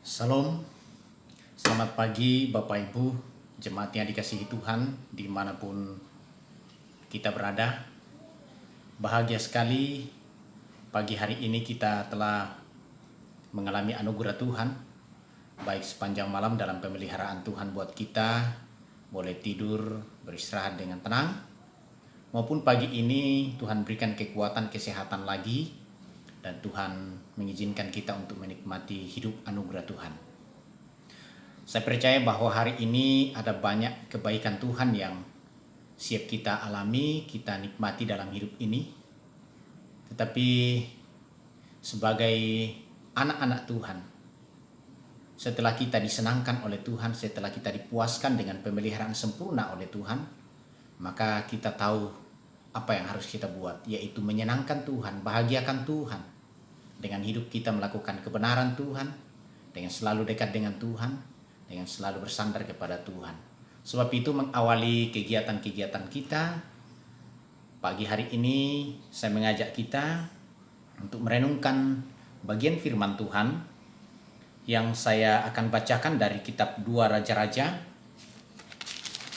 Salam, selamat pagi Bapak Ibu, jemaat yang dikasihi Tuhan dimanapun kita berada. Bahagia sekali pagi hari ini kita telah mengalami anugerah Tuhan, baik sepanjang malam dalam pemeliharaan Tuhan buat kita, boleh tidur, beristirahat dengan tenang, maupun pagi ini Tuhan berikan kekuatan, kesehatan lagi, dan Tuhan mengizinkan kita untuk menikmati hidup anugerah Tuhan. Saya percaya bahwa hari ini ada banyak kebaikan Tuhan yang siap kita alami, kita nikmati dalam hidup ini. Tetapi sebagai anak-anak Tuhan, setelah kita disenangkan oleh Tuhan, setelah kita dipuaskan dengan pemeliharaan sempurna oleh Tuhan, maka kita tahu apa yang harus kita buat, yaitu menyenangkan Tuhan, bahagiakan Tuhan. Dengan hidup kita melakukan kebenaran Tuhan, dengan selalu dekat dengan Tuhan, dengan selalu bersandar kepada Tuhan. Sebab itu mengawali kegiatan-kegiatan kita, pagi hari ini saya mengajak kita untuk merenungkan bagian firman Tuhan yang saya akan bacakan dari kitab 2 Raja-Raja.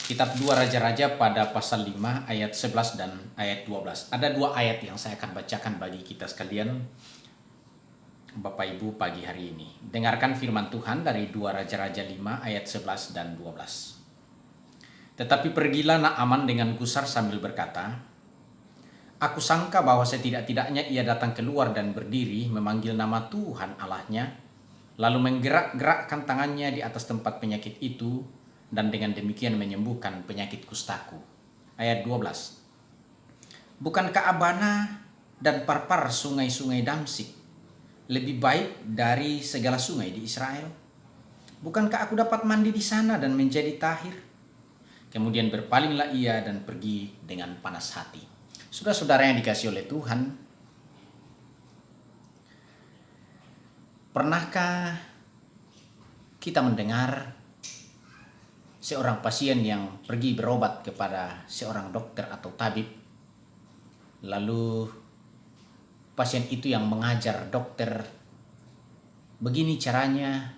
Kitab 2 Raja-Raja pada pasal 5 ayat 11 dan ayat 12. Ada 2 ayat yang saya akan bacakan bagi kita sekalian, Bapak Ibu, pagi hari ini. Dengarkan firman Tuhan dari 2 Raja-Raja 5 ayat 11 dan 12. Tetapi pergilah Naaman dengan gusar sambil berkata, "Aku sangka bahwa setidak-tidaknya ia datang keluar dan berdiri memanggil nama Tuhan Allahnya, lalu menggerak-gerakkan tangannya di atas tempat penyakit itu, dan dengan demikian menyembuhkan penyakit kustaku." Ayat 12. "Bukankah Abana dan Parpar sungai-sungai Damsik lebih baik dari segala sungai di Israel? Bukankah aku dapat mandi di sana dan menjadi tahir?" Kemudian berpalinglah ia dan pergi dengan panas hati. Saudara-saudara yang dikasihi oleh Tuhan, pernahkah kita mendengar seorang pasien yang pergi berobat kepada seorang dokter atau tabib, lalu pasien itu yang mengajar dokter, "Begini caranya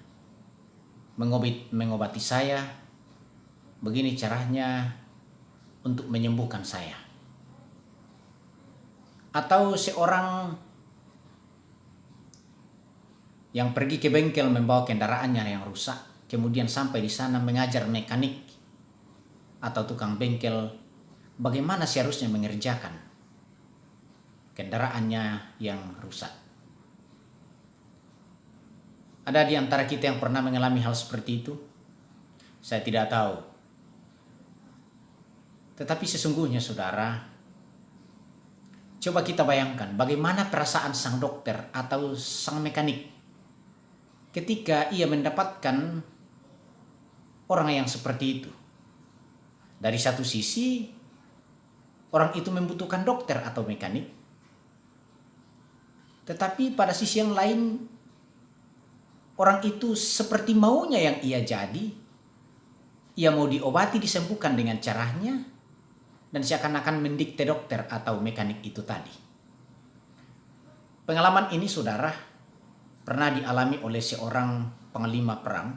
mengobati saya, begini caranya untuk menyembuhkan saya." Atau seorang yang pergi ke bengkel membawa kendaraannya yang rusak, kemudian sampai di sana mengajar mekanik atau tukang bengkel bagaimana seharusnya mengerjakan kendaraannya yang rusak. Ada di antara kita yang pernah mengalami hal seperti itu? Saya tidak tahu. Tetapi sesungguhnya saudara, coba kita bayangkan bagaimana perasaan sang dokter atau sang mekanik ketika ia mendapatkan orang yang seperti itu. Dari satu sisi, orang itu membutuhkan dokter atau mekanik, tetapi pada sisi yang lain, orang itu seperti maunya yang ia jadi. Ia mau diobati, disembuhkan dengan caranya, dan seakan-akan mendikte dokter atau mekanik itu tadi. Pengalaman ini saudara pernah dialami oleh seorang panglima perang,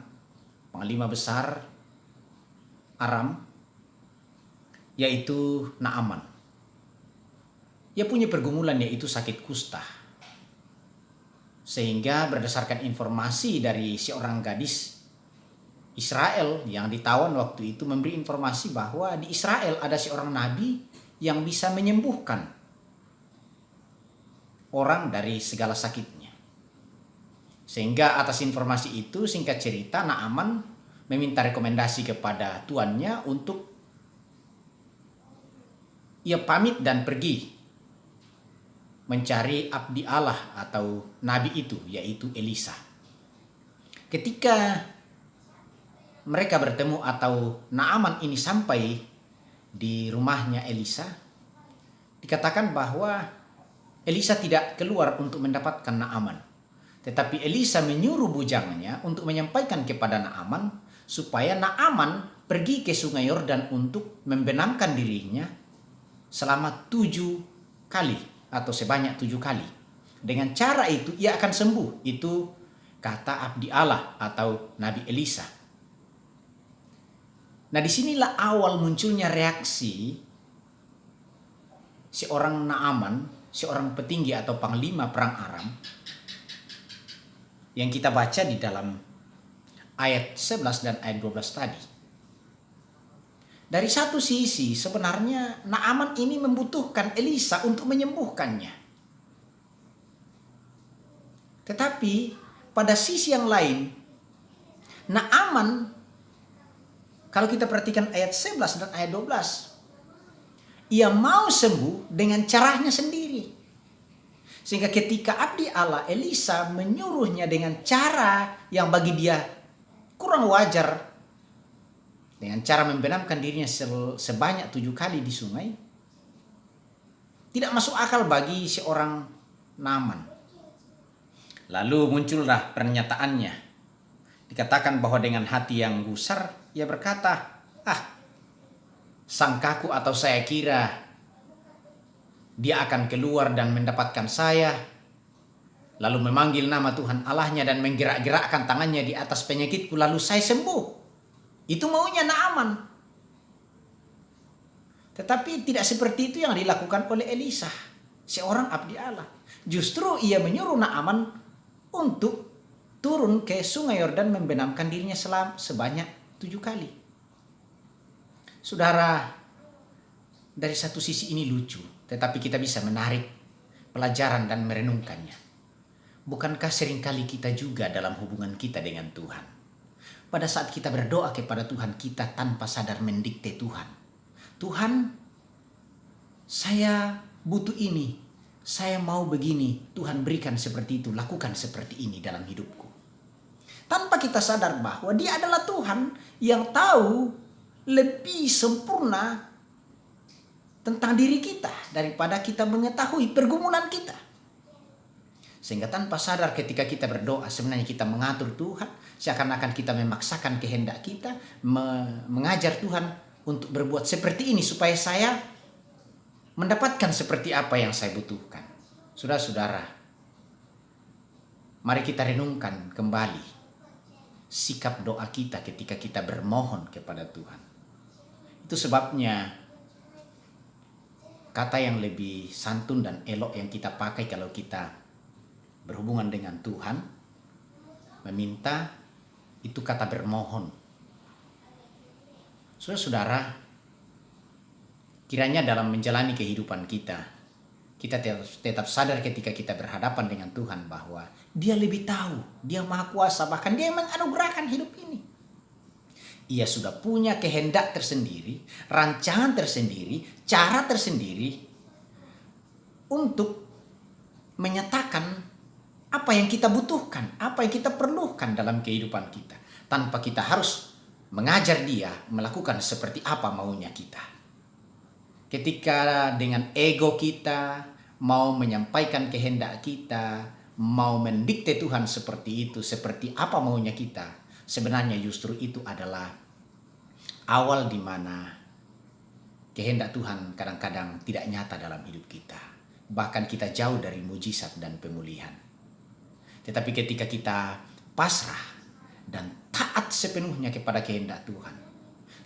panglima besar Aram, yaitu Naaman. Ia punya pergumulan yaitu sakit kusta. Sehingga berdasarkan informasi dari seorang gadis Israel yang ditawan waktu itu, memberi informasi bahwa di Israel ada seorang nabi yang bisa menyembuhkan orang dari segala sakitnya. Sehingga atas informasi itu, singkat cerita, Naaman meminta rekomendasi kepada tuannya untuk ia pamit dan pergi mencari abdi Allah atau nabi itu, yaitu Elisa. Ketika mereka bertemu atau Naaman ini sampai di rumahnya Elisa, dikatakan bahwa Elisa tidak keluar untuk mendapatkan Naaman. Tetapi Elisa menyuruh bujangnya untuk menyampaikan kepada Naaman supaya Naaman pergi ke sungai Yordan untuk membenamkan dirinya selama 7 kali atau sebanyak 7 kali. Dengan cara itu ia akan sembuh. Itu kata abdi Allah atau Nabi Elisa. Nah, disinilah awal munculnya reaksi seorang Naaman, seorang petinggi atau panglima perang Aram, yang kita baca di dalam ayat 11 dan ayat 12 tadi. Dari satu sisi sebenarnya Naaman ini membutuhkan Elisa untuk menyembuhkannya. Tetapi pada sisi yang lain, Naaman, kalau kita perhatikan ayat 11 dan ayat 12, ia mau sembuh dengan caranya sendiri. Sehingga ketika abdi Allah Elisa menyuruhnya dengan cara yang bagi dia kurang wajar, dengan cara membenamkan dirinya sebanyak 7 kali di sungai, tidak masuk akal bagi seorang Naaman. Lalu muncullah pernyataannya. Dikatakan bahwa dengan hati yang gusar, ia berkata, sangkaku atau saya kira dia akan keluar dan mendapatkan saya, lalu memanggil nama Tuhan Allahnya dan menggerak-gerakkan tangannya di atas penyakitku, lalu saya sembuh. Itu maunya Naaman. Tetapi tidak seperti itu yang dilakukan oleh Elisa, seorang abdi Allah. Justru ia menyuruh Naaman untuk turun ke sungai Yordan membenamkan dirinya sebanyak 7 kali. Saudara, dari satu sisi ini lucu, tetapi kita bisa menarik pelajaran dan merenungkannya. Bukankah seringkali kita juga dalam hubungan kita dengan Tuhan, pada saat kita berdoa kepada Tuhan, kita tanpa sadar mendikte Tuhan. Tuhan, saya butuh ini, saya mau begini, Tuhan berikan seperti itu, lakukan seperti ini dalam hidupku. Tanpa kita sadar bahwa Dia adalah Tuhan yang tahu lebih sempurna tentang diri kita daripada kita mengetahui pergumulan kita. Sehingga tanpa sadar ketika kita berdoa, sebenarnya kita mengatur Tuhan, seakan-akan kita memaksakan kehendak kita, mengajar Tuhan untuk berbuat seperti ini supaya saya mendapatkan seperti apa yang saya butuhkan. Saudara-saudara, mari kita renungkan kembali sikap doa kita ketika kita bermohon kepada Tuhan. Itu sebabnya kata yang lebih santun dan elok yang kita pakai kalau kita berhubungan dengan Tuhan, meminta, itu kata bermohon. Saudara-saudara, kiranya dalam menjalani kehidupan kita tetap sadar ketika kita berhadapan dengan Tuhan bahwa Dia lebih tahu, Dia Maha Kuasa, bahkan Dia yang menganugerahkan hidup ini. Ia sudah punya kehendak tersendiri, rancangan tersendiri, cara tersendiri untuk menyatakan apa yang kita butuhkan, apa yang kita perlukan dalam kehidupan kita, tanpa kita harus mengajar Dia melakukan seperti apa maunya kita. Ketika dengan ego kita mau menyampaikan kehendak kita, mau mendikte Tuhan seperti itu, seperti apa maunya kita, sebenarnya justru itu adalah awal di mana kehendak Tuhan kadang-kadang tidak nyata dalam hidup kita. Bahkan kita jauh dari mujizat dan pemulihan. Tetapi ketika kita pasrah dan taat sepenuhnya kepada kehendak Tuhan,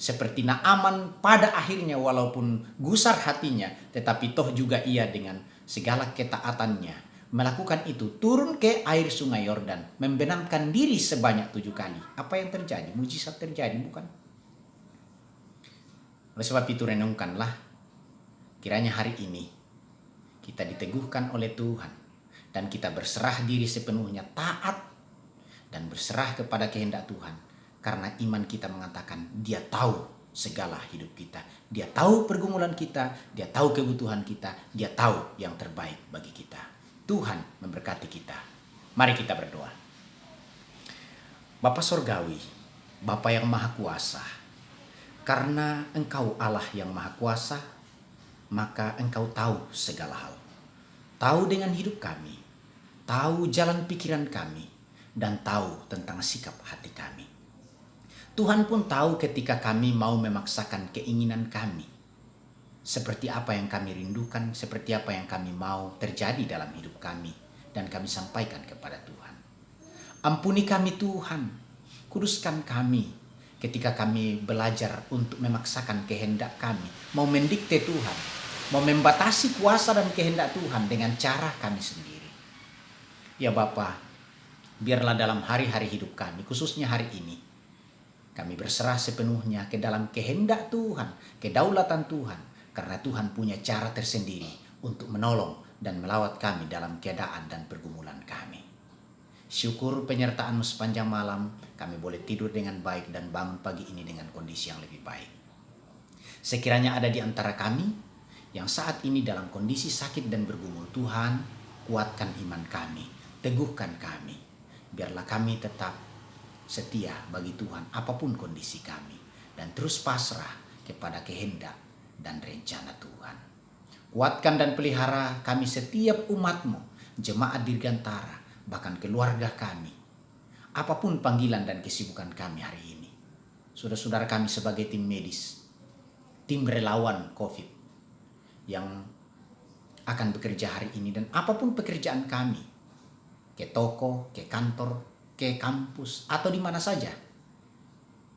seperti Naaman pada akhirnya walaupun gusar hatinya, tetapi toh juga ia dengan segala ketaatannya melakukan itu, turun ke air sungai Yordan, membenamkan diri sebanyak 7 kali. Apa yang terjadi? Mujizat terjadi, bukan? Oleh sebab itu renungkanlah, kiranya hari ini kita diteguhkan oleh Tuhan dan kita berserah diri sepenuhnya, taat dan berserah kepada kehendak Tuhan. Karena iman kita mengatakan Dia tahu segala hidup kita. Dia tahu pergumulan kita, Dia tahu kebutuhan kita, Dia tahu yang terbaik bagi kita. Tuhan memberkati kita. Mari kita berdoa. Bapa Sorgawi, Bapa yang Maha Kuasa, karena Engkau Allah yang Maha Kuasa, maka Engkau tahu segala hal. Tahu dengan hidup kami, tahu jalan pikiran kami, dan tahu tentang sikap hati kami. Tuhan pun tahu ketika kami mau memaksakan keinginan kami, seperti apa yang kami rindukan, seperti apa yang kami mau terjadi dalam hidup kami, dan kami sampaikan kepada Tuhan. Ampuni kami Tuhan, kuduskan kami ketika kami belajar untuk memaksakan kehendak kami, mau mendikte Tuhan, mau membatasi kuasa dan kehendak Tuhan dengan cara kami sendiri. Ya Bapa, biarlah dalam hari-hari hidup kami, khususnya hari ini, kami berserah sepenuhnya ke dalam kehendak Tuhan, kedaulatan Tuhan, karena Tuhan punya cara tersendiri untuk menolong dan melawat kami dalam keadaan dan pergumulan kami. Syukur penyertaan-Mu sepanjang malam, kami boleh tidur dengan baik dan bangun pagi ini dengan kondisi yang lebih baik. Sekiranya ada di antara kami yang saat ini dalam kondisi sakit dan bergumul, Tuhan, kuatkan iman kami, teguhkan kami. Biarlah kami tetap setia bagi Tuhan apapun kondisi kami, dan terus pasrah kepada kehendak dan rencana Tuhan. Kuatkan dan pelihara kami setiap umat-Mu, jemaat Dirgantara, bahkan keluarga kami. Apapun panggilan dan kesibukan kami hari ini. Saudara-saudara kami sebagai tim medis, tim relawan COVID yang akan bekerja hari ini, dan apapun pekerjaan kami, ke toko, ke kantor, ke kampus, atau di mana saja.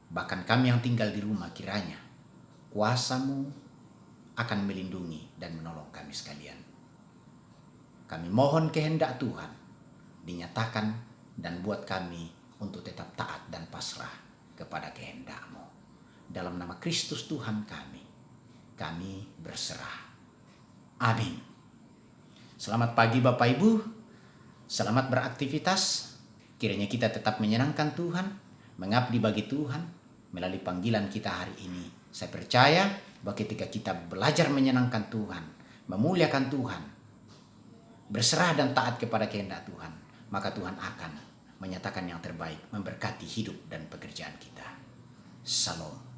Bahkan kami yang tinggal di rumah, kiranya kuasa-Mu akan melindungi dan menolong kami sekalian. Kami mohon kehendak Tuhan dinyatakan dan buat kami untuk tetap taat dan pasrah kepada kehendak-Mu. Dalam nama Kristus Tuhan kami berserah. Amin. Selamat pagi Bapak Ibu, selamat beraktivitas. Kiranya kita tetap menyenangkan Tuhan, mengabdi bagi Tuhan melalui panggilan kita hari ini. Saya percaya bahwa ketika kita belajar menyenangkan Tuhan, memuliakan Tuhan, berserah dan taat kepada kehendak Tuhan, maka Tuhan akan menyatakan yang terbaik, memberkati hidup dan pekerjaan kita. Salam.